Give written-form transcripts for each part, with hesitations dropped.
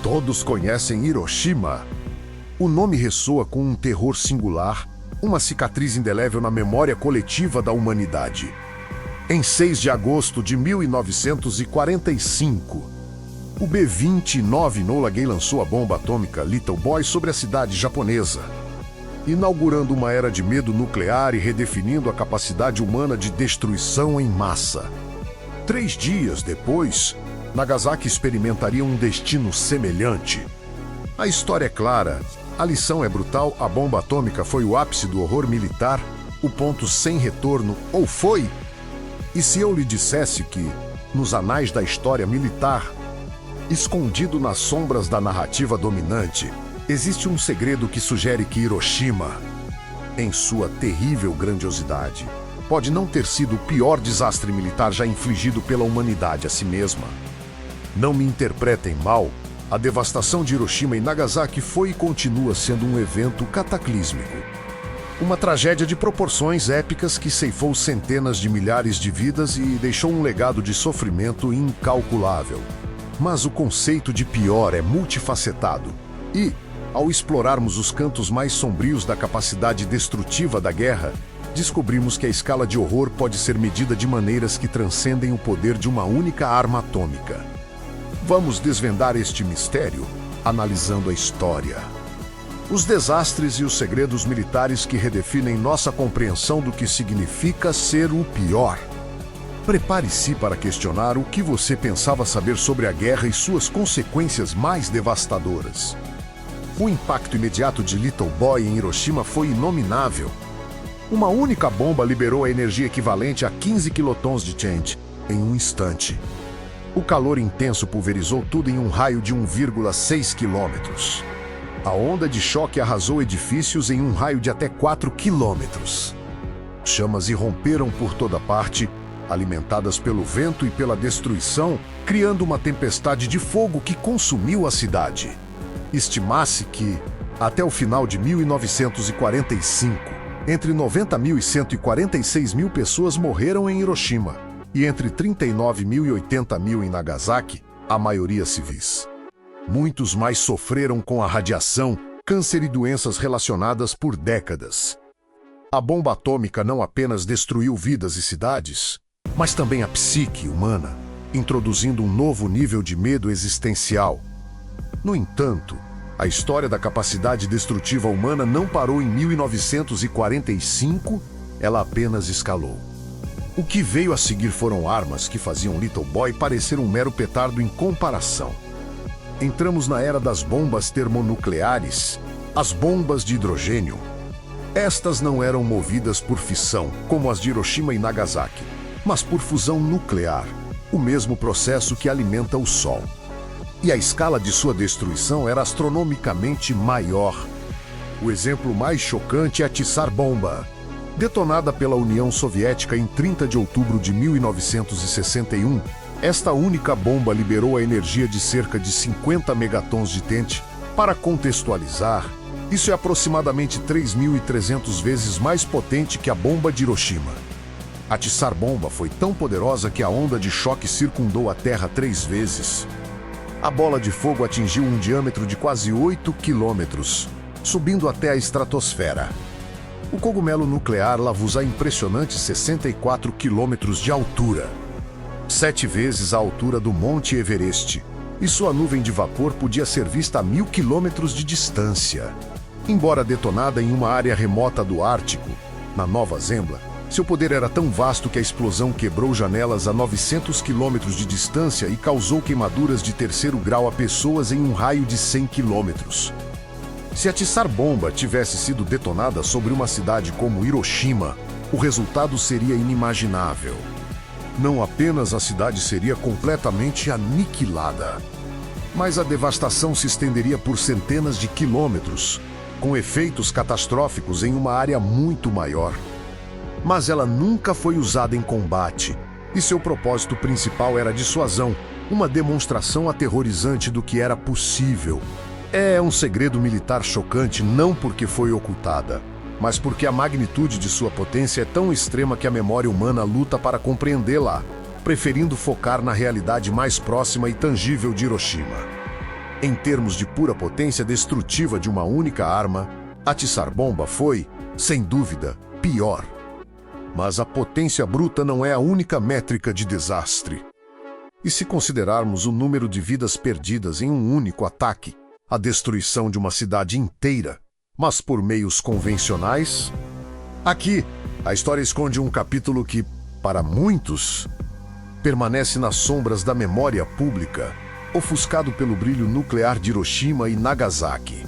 Todos conhecem Hiroshima. O nome ressoa com um terror singular, uma cicatriz indelével na memória coletiva da humanidade. Em 6 de agosto de 1945, o B-29 Enola Gay lançou a bomba atômica Little Boy sobre a cidade japonesa, inaugurando uma era de medo nuclear e redefinindo a capacidade humana de destruição em massa. 3 dias depois, Nagasaki experimentaria um destino semelhante. A história é clara, a lição é brutal, a bomba atômica foi o ápice do horror militar, o ponto sem retorno, ou foi? E se eu lhe dissesse que, nos anais da história militar, escondido nas sombras da narrativa dominante, existe um segredo que sugere que Hiroshima, em sua terrível grandiosidade, pode não ter sido o pior desastre militar já infligido pela humanidade a si mesma. Não me interpretem mal, a devastação de Hiroshima e Nagasaki foi e continua sendo um evento cataclísmico. Uma tragédia de proporções épicas que ceifou centenas de milhares de vidas e deixou um legado de sofrimento incalculável. Mas o conceito de pior é multifacetado e, ao explorarmos os cantos mais sombrios da capacidade destrutiva da guerra, descobrimos que a escala de horror pode ser medida de maneiras que transcendem o poder de uma única arma atômica. Vamos desvendar este mistério analisando a história. Os desastres e os segredos militares que redefinem nossa compreensão do que significa ser o pior. Prepare-se para questionar o que você pensava saber sobre a guerra e suas consequências mais devastadoras. O impacto imediato de Little Boy em Hiroshima foi inominável. Uma única bomba liberou a energia equivalente a 15 quilotons de Change em um instante. O calor intenso pulverizou tudo em um raio de 1,6 quilômetros. A onda de choque arrasou edifícios em um raio de até 4 quilômetros. Chamas irromperam por toda parte, alimentadas pelo vento e pela destruição, criando uma tempestade de fogo que consumiu a cidade. Estima-se que, até o final de 1945, entre 90 mil e 146 mil pessoas morreram em Hiroshima, e entre 39 mil e 80 mil em Nagasaki, a maioria civis. Muitos mais sofreram com a radiação, câncer e doenças relacionadas por décadas. A bomba atômica não apenas destruiu vidas e cidades, mas também a psique humana, introduzindo um novo nível de medo existencial. No entanto, a história da capacidade destrutiva humana não parou em 1945, ela apenas escalou. O que veio a seguir foram armas que faziam Little Boy parecer um mero petardo em comparação. Entramos na era das bombas termonucleares, as bombas de hidrogênio. Estas não eram movidas por fissão, como as de Hiroshima e Nagasaki, mas por fusão nuclear, o mesmo processo que alimenta o Sol. E a escala de sua destruição era astronomicamente maior. O exemplo mais chocante é a Tsar Bomba. Detonada pela União Soviética em 30 de outubro de 1961, esta única bomba liberou a energia de cerca de 50 megatons de Tente. Para contextualizar, isso é aproximadamente 3.300 vezes mais potente que a bomba de Hiroshima. A Tsar Bomba foi tão poderosa que a onda de choque circundou a Terra 3 vezes. A bola de fogo atingiu um diâmetro de quase 8 quilômetros, subindo até a estratosfera. O cogumelo nuclear lavou a impressionantes 64 quilômetros de altura, 7 vezes a altura do Monte Everest, e sua nuvem de vapor podia ser vista a 1.000 quilômetros de distância. Embora detonada em uma área remota do Ártico, na Nova Zembla, seu poder era tão vasto que a explosão quebrou janelas a 900 quilômetros de distância e causou queimaduras de 3º grau a pessoas em um raio de 100 quilômetros. Se a Tsar Bomba tivesse sido detonada sobre uma cidade como Hiroshima, o resultado seria inimaginável. Não apenas a cidade seria completamente aniquilada, mas a devastação se estenderia por centenas de quilômetros, com efeitos catastróficos em uma área muito maior. Mas ela nunca foi usada em combate, e seu propósito principal era a dissuasão, uma demonstração aterrorizante do que era possível. É um segredo militar chocante não porque foi ocultada, mas porque a magnitude de sua potência é tão extrema que a memória humana luta para compreendê-la, preferindo focar na realidade mais próxima e tangível de Hiroshima. Em termos de pura potência destrutiva de uma única arma, a Tsar Bomba foi, sem dúvida, pior. Mas a potência bruta não é a única métrica de desastre. E se considerarmos o número de vidas perdidas em um único ataque, a destruição de uma cidade inteira, mas por meios convencionais? Aqui, a história esconde um capítulo que, para muitos, permanece nas sombras da memória pública, ofuscado pelo brilho nuclear de Hiroshima e Nagasaki.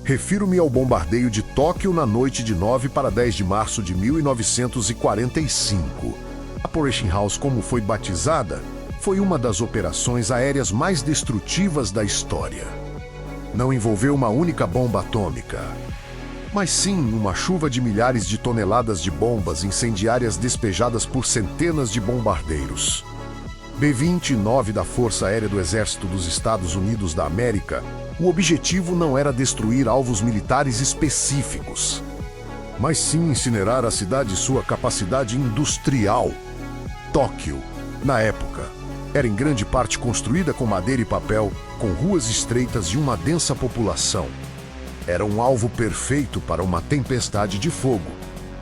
Refiro-me ao bombardeio de Tóquio na noite de 9 para 10 de março de 1945. Operation House, como foi batizada, foi uma das operações aéreas mais destrutivas da história. Não envolveu uma única bomba atômica, mas sim uma chuva de milhares de toneladas de bombas incendiárias despejadas por centenas de bombardeiros. B-29 da Força Aérea do Exército dos Estados Unidos da América, o objetivo não era destruir alvos militares específicos, mas sim incinerar a cidade e sua capacidade industrial. Tóquio, na época, era em grande parte construída com madeira e papel, com ruas estreitas e uma densa população. Era um alvo perfeito para uma tempestade de fogo.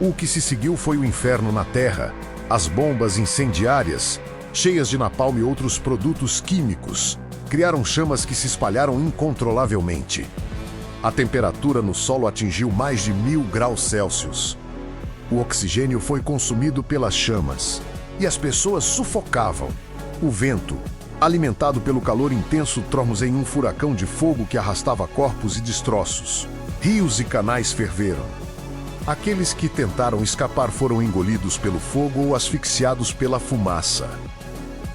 O que se seguiu foi o inferno na terra, as bombas incendiárias, cheias de napalm e outros produtos químicos, criaram chamas que se espalharam incontrolavelmente. A temperatura no solo atingiu mais de 1000 graus Celsius. O oxigênio foi consumido pelas chamas, e as pessoas sufocavam. O vento, alimentado pelo calor intenso, tromos em um furacão de fogo que arrastava corpos e destroços. Rios e canais ferveram. Aqueles que tentaram escapar foram engolidos pelo fogo ou asfixiados pela fumaça.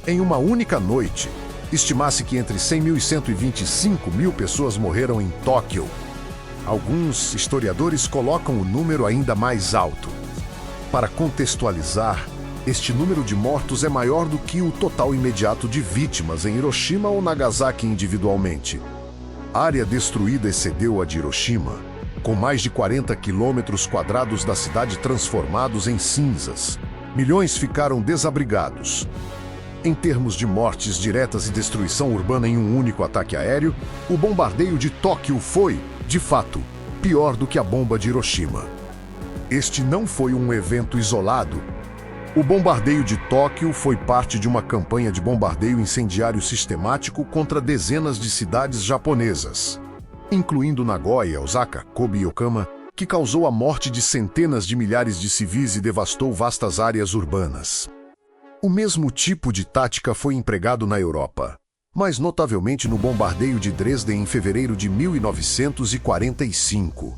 Em uma única noite, estima-se que entre 100 mil e 125 mil pessoas morreram em Tóquio. Alguns historiadores colocam o número ainda mais alto. Para contextualizar, este número de mortos é maior do que o total imediato de vítimas em Hiroshima ou Nagasaki individualmente. A área destruída excedeu a de Hiroshima, com mais de 40 quilômetros quadrados da cidade transformados em cinzas. Milhões ficaram desabrigados. Em termos de mortes diretas e destruição urbana em um único ataque aéreo, o bombardeio de Tóquio foi, de fato, pior do que a bomba de Hiroshima. Este não foi um evento isolado. O bombardeio de Tóquio foi parte de uma campanha de bombardeio incendiário sistemático contra dezenas de cidades japonesas, incluindo Nagoya, Osaka, Kobe e Yokohama, que causou a morte de centenas de milhares de civis e devastou vastas áreas urbanas. O mesmo tipo de tática foi empregado na Europa, mais notavelmente no bombardeio de Dresden em fevereiro de 1945,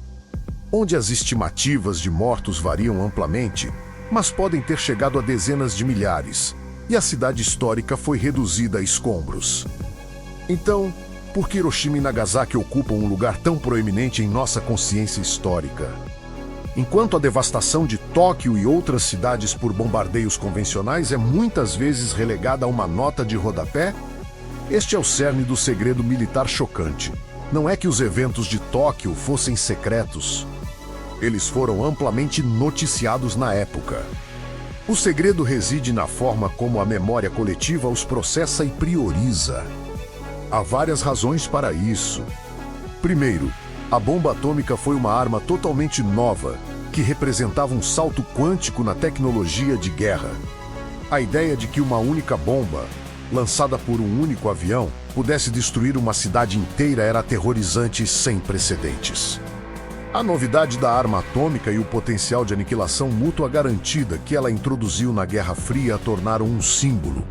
onde as estimativas de mortos variam amplamente, mas podem ter chegado a dezenas de milhares, e a cidade histórica foi reduzida a escombros. Então, por que Hiroshima e Nagasaki ocupam um lugar tão proeminente em nossa consciência histórica? Enquanto a devastação de Tóquio e outras cidades por bombardeios convencionais é muitas vezes relegada a uma nota de rodapé, este é o cerne do segredo militar chocante. Não é que os eventos de Tóquio fossem secretos. Eles foram amplamente noticiados na época. O segredo reside na forma como a memória coletiva os processa e prioriza. Há várias razões para isso. Primeiro, a bomba atômica foi uma arma totalmente nova, que representava um salto quântico na tecnologia de guerra. A ideia de que uma única bomba, lançada por um único avião, pudesse destruir uma cidade inteira era aterrorizante e sem precedentes. A novidade da arma atômica e o potencial de aniquilação mútua garantida que ela introduziu na Guerra Fria a tornaram um símbolo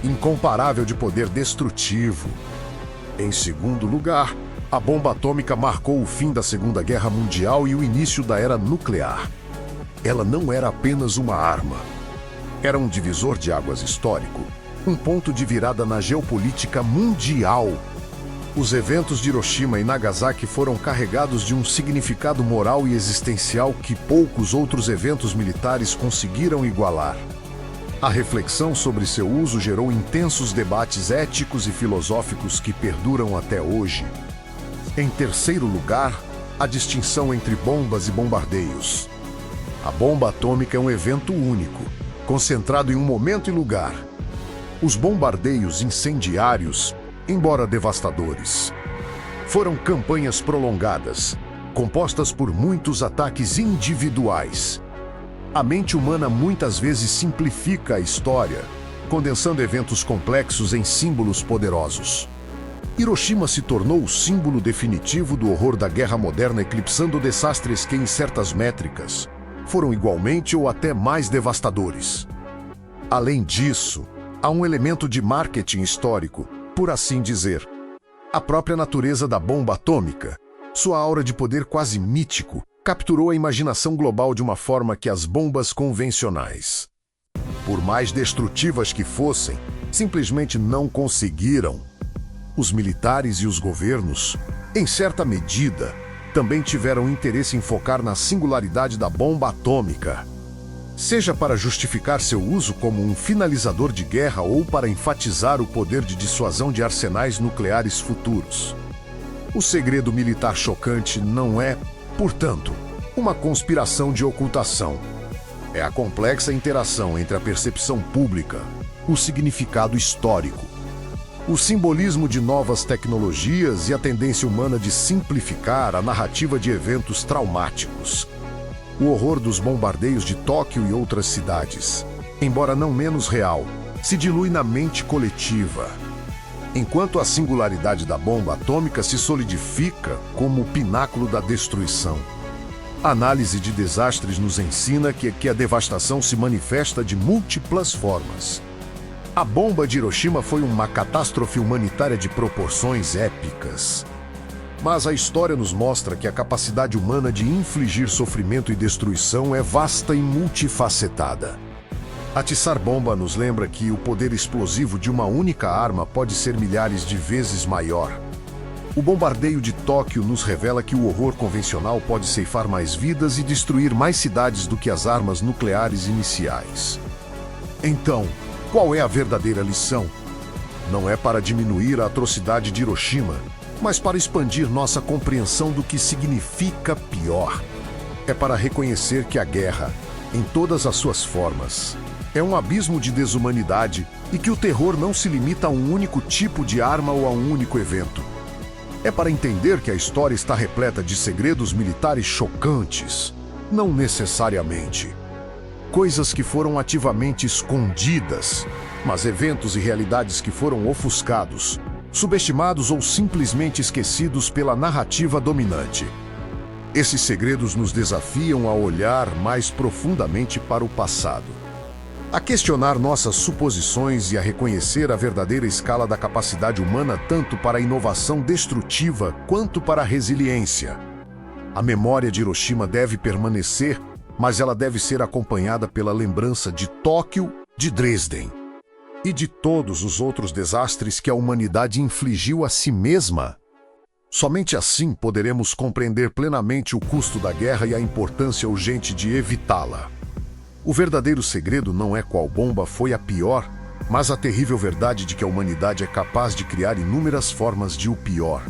incomparável de poder destrutivo. Em segundo lugar, a bomba atômica marcou o fim da Segunda Guerra Mundial e o início da era nuclear. Ela não era apenas uma arma. Era um divisor de águas histórico, um ponto de virada na geopolítica mundial. Os eventos de Hiroshima e Nagasaki foram carregados de um significado moral e existencial que poucos outros eventos militares conseguiram igualar. A reflexão sobre seu uso gerou intensos debates éticos e filosóficos que perduram até hoje. Em terceiro lugar, a distinção entre bombas e bombardeios. A bomba atômica é um evento único, concentrado em um momento e lugar. Os bombardeios incendiários, embora devastadores. Foram campanhas prolongadas, compostas por muitos ataques individuais. A mente humana muitas vezes simplifica a história, condensando eventos complexos em símbolos poderosos. Hiroshima se tornou o símbolo definitivo do horror da guerra moderna, eclipsando desastres que, em certas métricas, foram igualmente ou até mais devastadores. Além disso, há um elemento de marketing histórico, por assim dizer. A própria natureza da bomba atômica, sua aura de poder quase mítico, capturou a imaginação global de uma forma que as bombas convencionais, por mais destrutivas que fossem, simplesmente não conseguiram. Os militares e os governos, em certa medida, também tiveram interesse em focar na singularidade da bomba atômica, seja para justificar seu uso como um finalizador de guerra ou para enfatizar o poder de dissuasão de arsenais nucleares futuros. O segredo militar chocante não é, portanto, uma conspiração de ocultação. É a complexa interação entre a percepção pública, o significado histórico, o simbolismo de novas tecnologias e a tendência humana de simplificar a narrativa de eventos traumáticos. O horror dos bombardeios de Tóquio e outras cidades, embora não menos real, se dilui na mente coletiva, enquanto a singularidade da bomba atômica se solidifica como o pináculo da destruição. A análise de desastres nos ensina que a devastação se manifesta de múltiplas formas. A bomba de Hiroshima foi uma catástrofe humanitária de proporções épicas. Mas a história nos mostra que a capacidade humana de infligir sofrimento e destruição é vasta e multifacetada. Atiçar bomba nos lembra que o poder explosivo de uma única arma pode ser milhares de vezes maior. O bombardeio de Tóquio nos revela que o horror convencional pode ceifar mais vidas e destruir mais cidades do que as armas nucleares iniciais. Então, qual é a verdadeira lição? Não é para diminuir a atrocidade de Hiroshima, mas para expandir nossa compreensão do que significa pior. É para reconhecer que a guerra, em todas as suas formas, é um abismo de desumanidade e que o terror não se limita a um único tipo de arma ou a um único evento. É para entender que a história está repleta de segredos militares chocantes, não necessariamente coisas que foram ativamente escondidas, mas eventos e realidades que foram ofuscados, subestimados ou simplesmente esquecidos pela narrativa dominante. Esses segredos nos desafiam a olhar mais profundamente para o passado, a questionar nossas suposições e a reconhecer a verdadeira escala da capacidade humana tanto para a inovação destrutiva quanto para a resiliência. A memória de Hiroshima deve permanecer, mas ela deve ser acompanhada pela lembrança de Tóquio, de Dresden e de todos os outros desastres que a humanidade infligiu a si mesma. Somente assim poderemos compreender plenamente o custo da guerra e a importância urgente de evitá-la. O verdadeiro segredo não é qual bomba foi a pior, mas a terrível verdade de que a humanidade é capaz de criar inúmeras formas de o pior.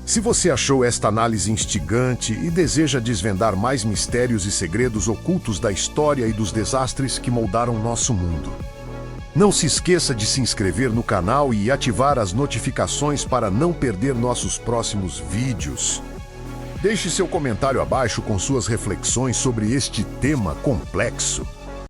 Se você achou esta análise instigante e deseja desvendar mais mistérios e segredos ocultos da história e dos desastres que moldaram nosso mundo, não se esqueça de se inscrever no canal e ativar as notificações para não perder nossos próximos vídeos. Deixe seu comentário abaixo com suas reflexões sobre este tema complexo.